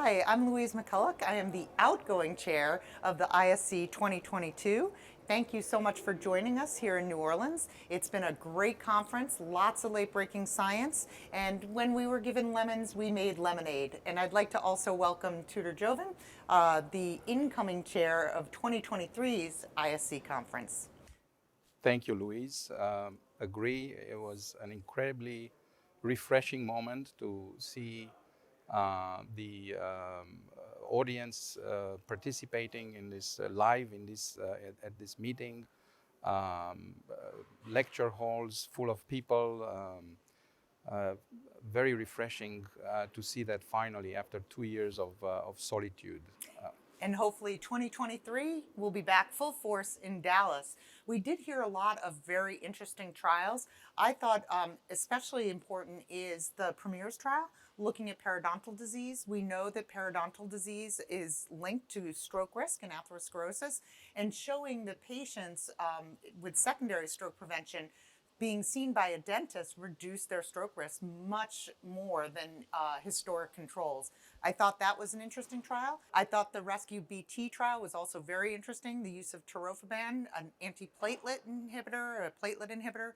Hi, I'm Louise McCullough. I am the outgoing chair of the ISC 2022. Thank you so much for joining us here in New Orleans. It's been a great conference, lots of late-breaking science, and when we were given lemons, we made lemonade. And I'd like to also welcome Tudor Jovin, the incoming chair of 2023's ISC conference. Thank you, Louise. Agree. It was an incredibly refreshing moment to see the audience participating in this live in this at this meeting. Lecture halls full of people. Very refreshing to see that finally after 2 years of solitude. And hopefully 2023 will be back full force in Dallas. We did hear a lot of very interesting trials. I thought especially important is the Premier's trial, looking at periodontal disease. We know that periodontal disease is linked to stroke risk and atherosclerosis, and showing that patients with secondary stroke prevention being seen by a dentist reduced their stroke risk much more than historic controls. I thought that was an interesting trial. I thought the Rescue BT trial was also very interesting. The use of tirofiban, an antiplatelet inhibitor, or a platelet inhibitor,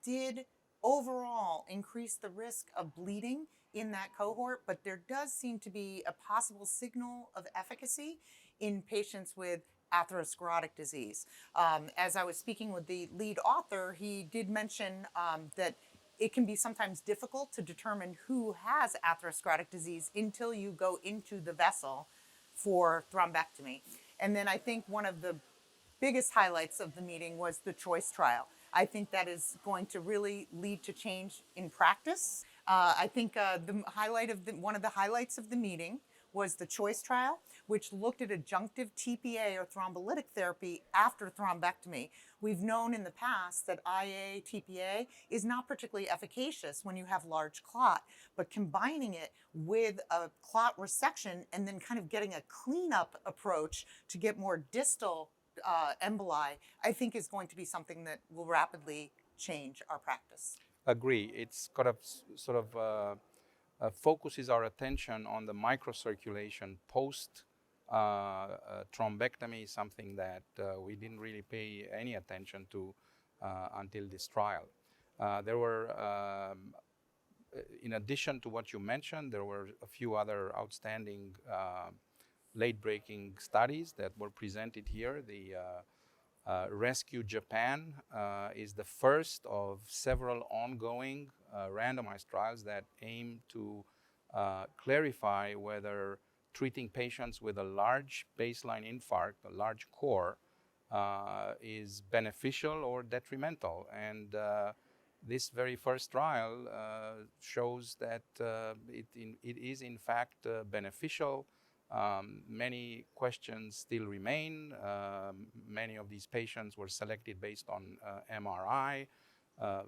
did overall increase the risk of bleeding in that cohort, but there does seem to be a possible signal of efficacy in patients with atherosclerotic disease. As I was speaking with the lead author, he did mention that it can be sometimes difficult to determine who has atherosclerotic disease until you go into the vessel for thrombectomy. And then I think one of the biggest highlights of the meeting was the choice trial. I think that is going to really lead to change in practice. I think one of the highlights of the meeting was the choice trial, which looked at adjunctive TPA or thrombolytic therapy after thrombectomy. We've known in the past that IA TPA is not particularly efficacious when you have large clot, but combining it with a clot resection and then kind of getting a cleanup approach to get more distal emboli, I think is going to be something that will rapidly change our practice. Agree. It's kind of sort of focuses our attention on the microcirculation post thrombectomy, something that we didn't really pay any attention to until this trial. There were, in addition to what you mentioned, there were a few other outstanding late-breaking studies that were presented here. The Rescue Japan is the first of several ongoing randomized trials that aim to clarify whether treating patients with a large baseline infarct, a large core, is beneficial or detrimental. And this very first trial shows that it is in fact beneficial. Many questions still remain. Many of these patients were selected based on MRI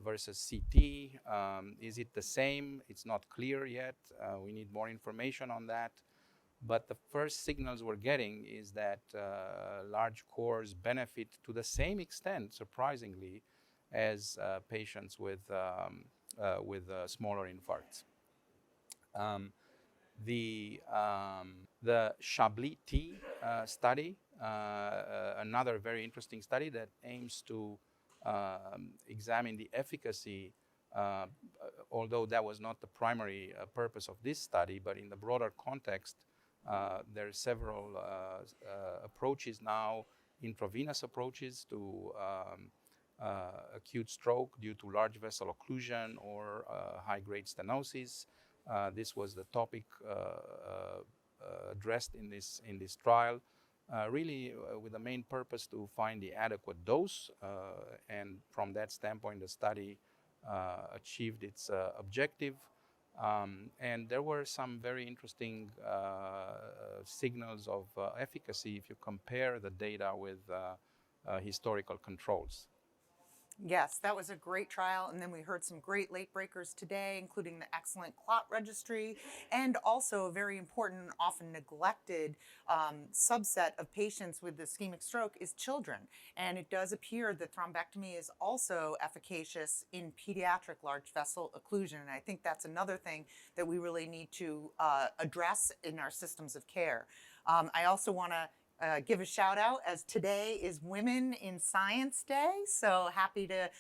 versus CT. Is it the same? It's not clear yet. We need more information on that. But the first signals we're getting is that large cores benefit to the same extent, surprisingly, as patients with smaller infarcts. The Chablis-T study, another very interesting study that aims to examine the efficacy, although that was not the primary purpose of this study, but in the broader context, there are several approaches now, intravenous approaches to acute stroke due to large vessel occlusion or high-grade stenosis. This was the topic addressed in this trial, really with the main purpose to find the adequate dose, and from that standpoint, the study achieved its objective. And there were some very interesting signals of efficacy if you compare the data with historical controls. Yes, that was a great trial. And then we heard some great late breakers today, including the excellent clot registry, and also a very important, often neglected subset of patients with ischemic stroke is children. And it does appear that thrombectomy is also efficacious in pediatric large vessel occlusion. And I think that's another thing that we really need to address in our systems of care. I also want to give a shout out as today is Women in Science Day. So happy to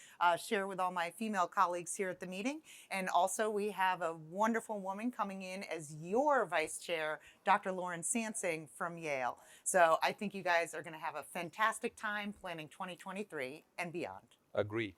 share with all my female colleagues here at the meeting. And also we have a wonderful woman coming in as your vice chair, Dr. Lauren Sansing from Yale. So I think you guys are going to have a fantastic time planning 2023 and beyond. Agree.